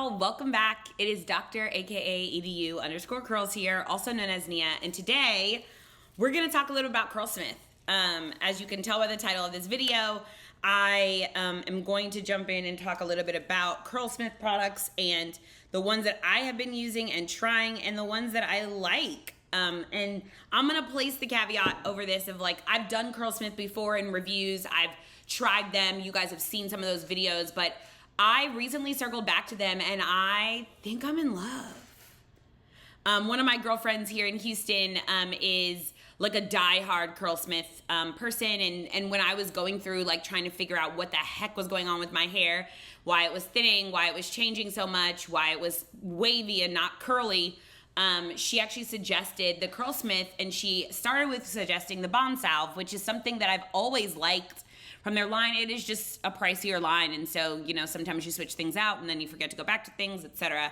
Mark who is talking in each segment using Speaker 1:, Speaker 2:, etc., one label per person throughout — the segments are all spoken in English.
Speaker 1: y'all, welcome back. It is Dr. aka EDU underscore curls here, also known as Nia, and today we're going to talk a little about Curlsmith. As you can tell by the title of this video, I am going to jump in and talk a little bit about Curlsmith products and the ones that I have been using and trying and the ones that I like. And I'm going to place the caveat over this of like, I've done Curlsmith before in reviews. I've tried them. You guys have seen some of those videos, but I recently circled back to them and I think I'm in love. One of my girlfriends here in Houston is like a diehard Curlsmith person, and when I was going through like trying to figure out what the heck was going on with my hair, why it was thinning, why it was changing so much, why it was wavy and not curly, she actually suggested the Curlsmith, and she started with suggesting the Bond Salve, which is something that I've always liked from their line. It is just a pricier line, and so, you know, sometimes you switch things out and then you forget to go back to things, etc.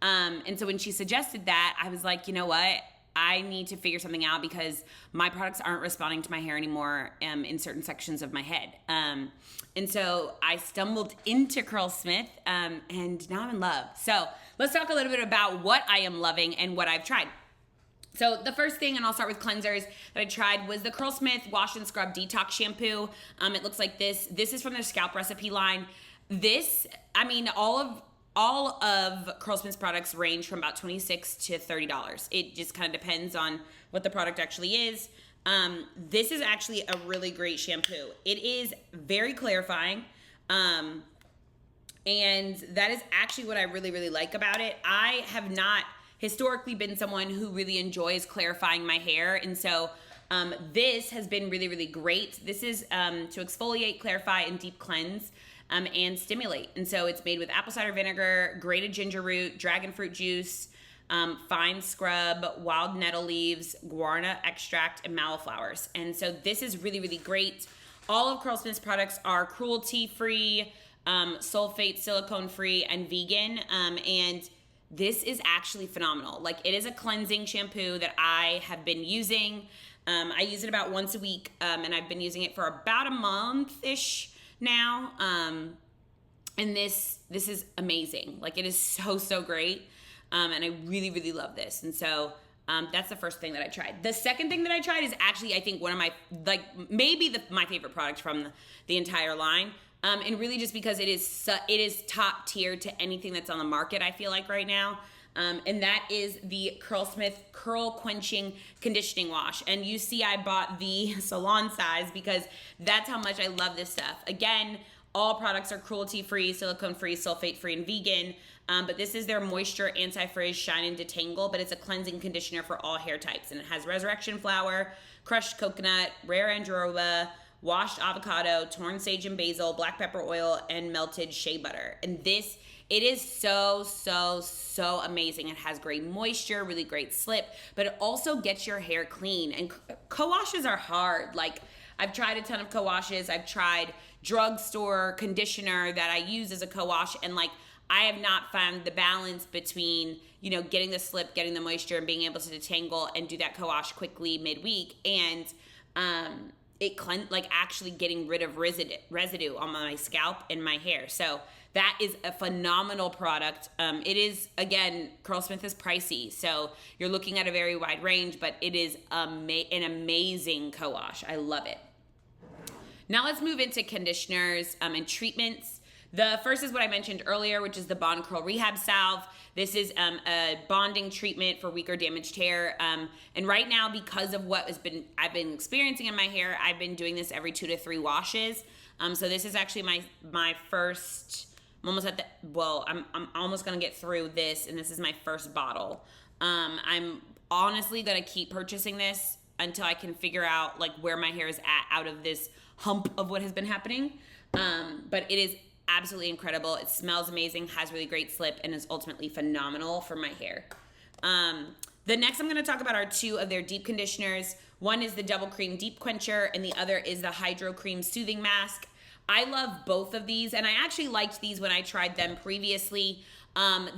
Speaker 1: And so when she suggested that, I was like, you know what? I need to figure something out because my products aren't responding to my hair anymore in certain sections of my head. And so I stumbled into Curlsmith, and now I'm in love. So let's talk a little bit about what I am loving and what I've tried. So the first thing, and I'll start with cleansers, that I tried was the Curlsmith Wash and Scrub Detox Shampoo. It looks like this. This is from their Scalp Recipe line. This, I mean, all of Curlsmith's products range from about $26 to $30. It just kind of depends on what the product actually is. This is actually a really great shampoo. It is very clarifying. And that is actually what I really, really like about it. I have not historically been someone who really enjoys clarifying my hair, and so this has been really, really great. This is to exfoliate, clarify, and deep cleanse and stimulate. And so it's made with apple cider vinegar, grated ginger root, dragon fruit juice, fine scrub, wild nettle leaves, guarana extract, and mallow flowers. And so this is really, really great. All of Curlsmith's products are cruelty-free, sulfate, silicone-free, and vegan. And this is actually phenomenal. Like, it is a cleansing shampoo that I have been using. I use it about once a week, and I've been using it for about a month-ish now. And this is amazing. Like, it is so great. And I really, really love this. And so that's the first thing that I tried. The second thing that I tried is actually, I think, one of my, like, maybe my favorite product from the entire line. And really just because it is top tier to anything that's on the market, I feel like right now. And that is the Curlsmith Curl Quenching Conditioning Wash. And you see I bought the salon size because that's how much I love this stuff. Again, all products are cruelty-free, silicone-free, sulfate-free, and vegan. But this is their Moisture Anti-Frizz Shine and Detangle, but it's a cleansing conditioner for all hair types. And it has resurrection flower, crushed coconut, rare androba, washed avocado, torn sage and basil, black pepper oil, and melted shea butter. And this, it is so amazing. It has great moisture, really great slip, but it also gets your hair clean. And co-washes are hard. Like, I've tried a ton of co-washes. I've tried drugstore conditioner that I use as a co-wash, and like, I have not found the balance between, you know, getting the slip, getting the moisture, and being able to detangle and do that co-wash quickly midweek, and like actually getting rid of residue on my scalp and my hair. So that is a phenomenal product. It is, again, Curlsmith is pricey, so you're looking at a very wide range, but it is an amazing co-wash. I love it. Now let's move into conditioners and treatments. The first is what I mentioned earlier, which is the Bond Curl Rehab Salve. This is a bonding treatment for weak or damaged hair. And right now, because of what I've been experiencing in my hair, I've been doing this every 2 to 3 washes. So this is actually my first. I'm almost I'm almost gonna get through this, and this is my first bottle. I'm honestly gonna keep purchasing this until I can figure out like where my hair is at out of this hump of what has been happening. But it is absolutely incredible. It smells amazing, has really great slip, and is ultimately phenomenal for my hair. The next I'm going to talk about are 2 of their deep conditioners. One is the Double Cream Deep Quencher, and the other is the Hydro Cream Soothing Mask. I love both of these, and I actually liked these when I tried them previously.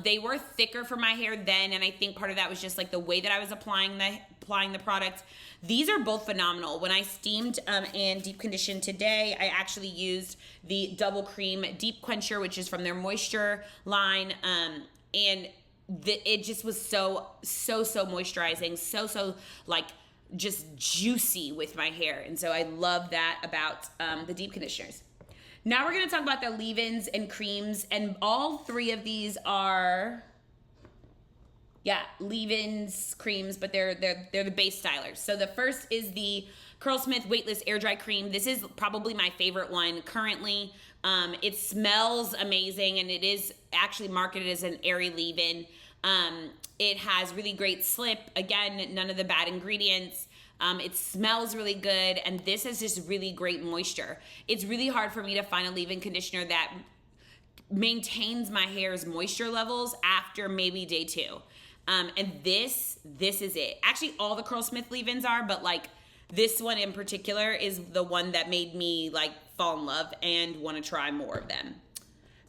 Speaker 1: They were thicker for my hair then, and I think part of that was just like the way that I was applying the product. These are both phenomenal. When I steamed and deep conditioned today, I actually used the Double Cream Deep Quencher, which is from their moisture line, and it just was so moisturizing, so like just juicy with my hair. And so I love that about the deep conditioners. Now we're going to talk about the leave-ins and creams, and all three of these are leave-ins creams, but they're the base stylers. So the first is the Curlsmith Weightless Air Dry Cream. This is probably my favorite one currently. It smells amazing, and it is actually marketed as an airy leave-in. It has really great slip. Again, none of the bad ingredients. It smells really good, and this is just really great moisture. It's really hard for me to find a leave-in conditioner that maintains my hair's moisture levels after maybe day 2. And this is it. Actually, all the Curlsmith leave-ins are, but like this one in particular is the one that made me like fall in love and want to try more of them.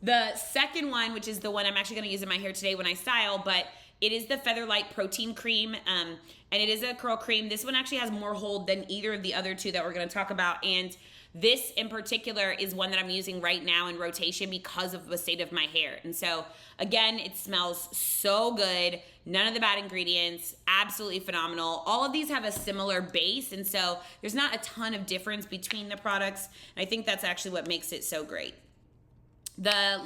Speaker 1: The second one, which is the one I'm actually going to use in my hair today when I style, but it is the Featherlight Protein Cream, and it is a curl cream. This one actually has more hold than either of the other two that we're going to talk about, and this in particular is one that I'm using right now in rotation because of the state of my hair. And so, again, it smells so good. None of the bad ingredients. Absolutely phenomenal. All of these have a similar base, and so there's not a ton of difference between the products, and I think that's actually what makes it so great. The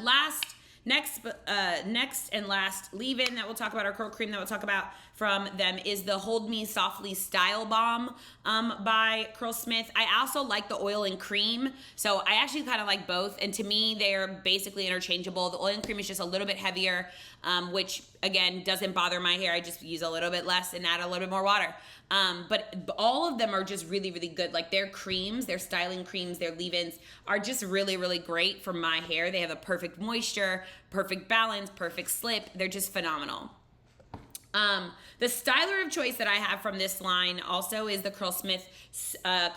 Speaker 1: next and last leave-in that we'll talk about, our curl cream that we'll talk about from them, is the Hold Me Softly Style Balm by Curlsmith. I also like the oil and cream, so I actually kind of like both, and to me they're basically interchangeable. The oil and cream is just a little bit heavier, which again doesn't bother my hair. I just use a little bit less and add a little bit more water. But all of them are just really, really good. Like their creams, their styling creams, their leave-ins are just really, really great for my hair. They have a perfect moisture, perfect balance, perfect slip. They're just phenomenal. The styler of choice that I have from this line also is the Curlsmith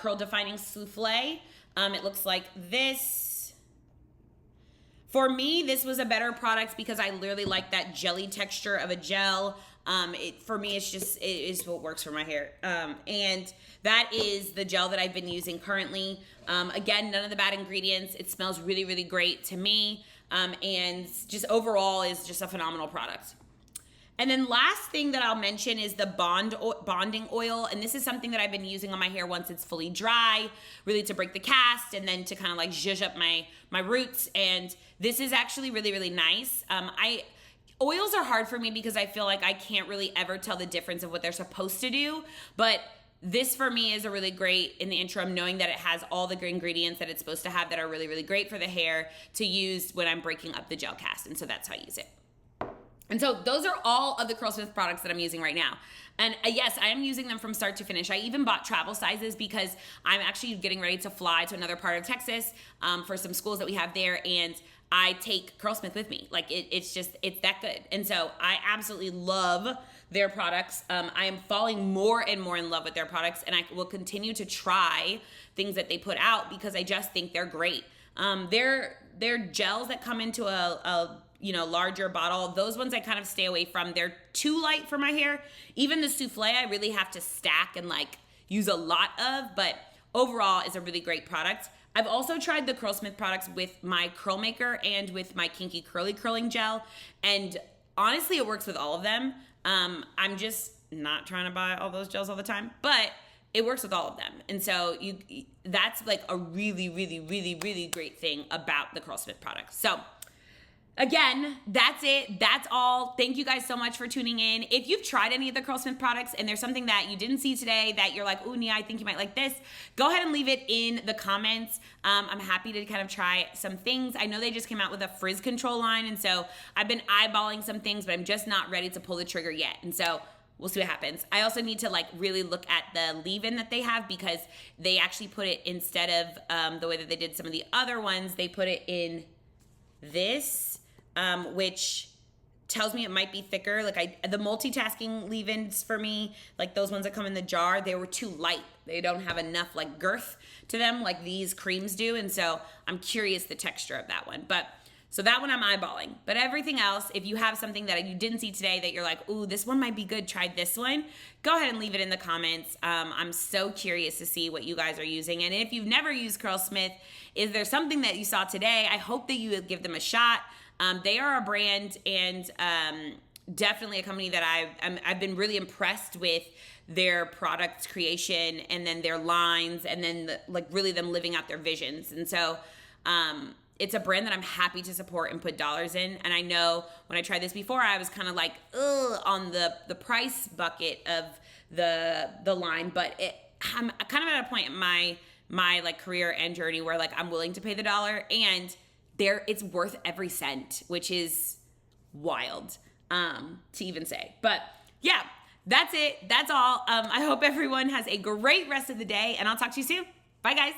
Speaker 1: Curl Defining Souffle. It looks like this. For me, this was a better product because I literally like that jelly texture of a gel. For me, it is what works for my hair. And that is the gel that I've been using currently. Again, none of the bad ingredients. It smells really, really great to me. And just overall is just a phenomenal product. And then last thing that I'll mention is the bonding oil. And this is something that I've been using on my hair once it's fully dry, really to break the cast and then to kind of like zhuzh up my roots. And this is actually really, really nice. Oils are hard for me because I feel like I can't really ever tell the difference of what they're supposed to do. But this for me is a really great in the interim, knowing that it has all the ingredients that it's supposed to have that are really, really great for the hair to use when I'm breaking up the gel cast. And so that's how I use it. And so those are all of the Curlsmith products that I'm using right now. And yes, I am using them from start to finish. I even bought travel sizes because I'm actually getting ready to fly to another part of Texas for some schools that we have there. And I take Curlsmith with me. Like it's that good. And so I absolutely love their products. I am falling more and more in love with their products, and I will continue to try things that they put out because I just think they're great. Their gels that come into a larger bottle, those ones I kind of stay away from. They're too light for my hair. Even the souffle I really have to stack and like use a lot of, but overall is a really great product. I've also tried the Curlsmith products with my curl maker and with my Kinky Curly curling gel, and honestly it works with all of them. I'm just not trying to buy all those gels all the time, but it works with all of them. And so that's like a really, really, really, really great thing about the Curlsmith products. So again, that's it. That's all. Thank you guys so much for tuning in. If you've tried any of the Curlsmith products and there's something that you didn't see today that you're like, ooh, Nia, I think you might like this, go ahead and leave it in the comments. I'm happy to kind of try some things. I know they just came out with a frizz control line, and so I've been eyeballing some things, but I'm just not ready to pull the trigger yet. And so we'll see what happens. I also need to like really look at the leave-in that they have because they actually put it instead of the way that they did some of the other ones, they put it in this, which tells me it might be thicker. Like the multitasking leave-ins for me, like those ones that come in the jar, they were too light. They don't have enough like girth to them like these creams do. And so I'm curious the texture of that one. But So that one I'm eyeballing. But everything else, if you have something that you didn't see today that you're like, ooh, this one might be good, try this one, go ahead and leave it in the comments. I'm so curious to see what you guys are using. And if you've never used Curlsmith, is there something that you saw today? I hope that you would give them a shot. They are a brand and definitely a company that I've been really impressed with their product creation and then their lines and then really them living out their visions. And so it's a brand that I'm happy to support and put dollars in. And I know when I tried this before, I was kind of like, ugh, on the price bucket of the line. But I'm kind of at a point in my like career and journey where like I'm willing to pay the dollar, and it's worth every cent, which is wild to even say. But yeah, that's it. That's all. I hope everyone has a great rest of the day, and I'll talk to you soon. Bye, guys.